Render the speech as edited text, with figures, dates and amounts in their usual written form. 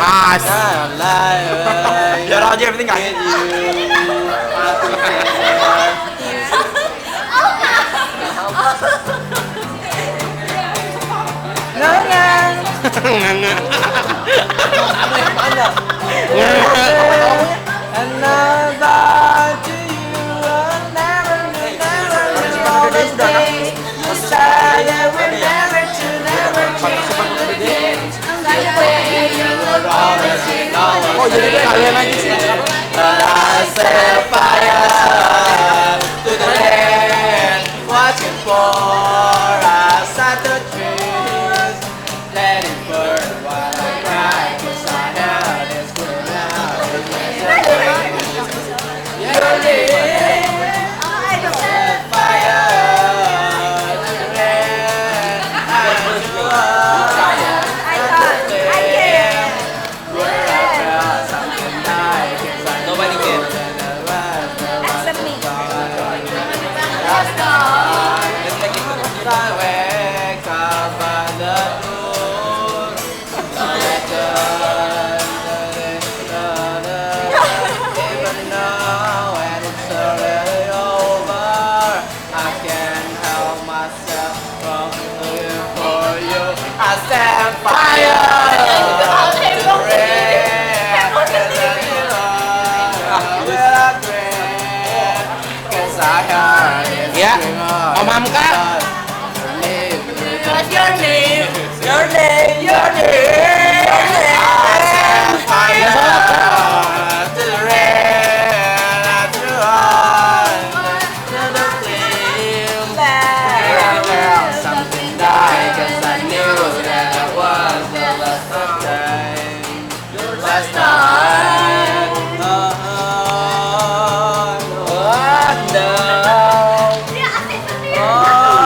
Mas. Biar aja yang penting kaget. Oh jadi kalian lagi sih. Watching for us at the trees, let it burn while I cry, 'cause I heard it scream out. You're the fire, to the rain, and to us. Where I felt something like it's like nobody can. Except me. I wake up by the moon. Even now when it's already over, I can't help myself from looking for you. I set fire to the rain, cause I heard it Ya, scream out. Om Hamka. What's your name? Your name, your name, your name. I set fire to the rain, to the heart, to the flame. I felt something die, 'cause I knew that it was the last time. Last time.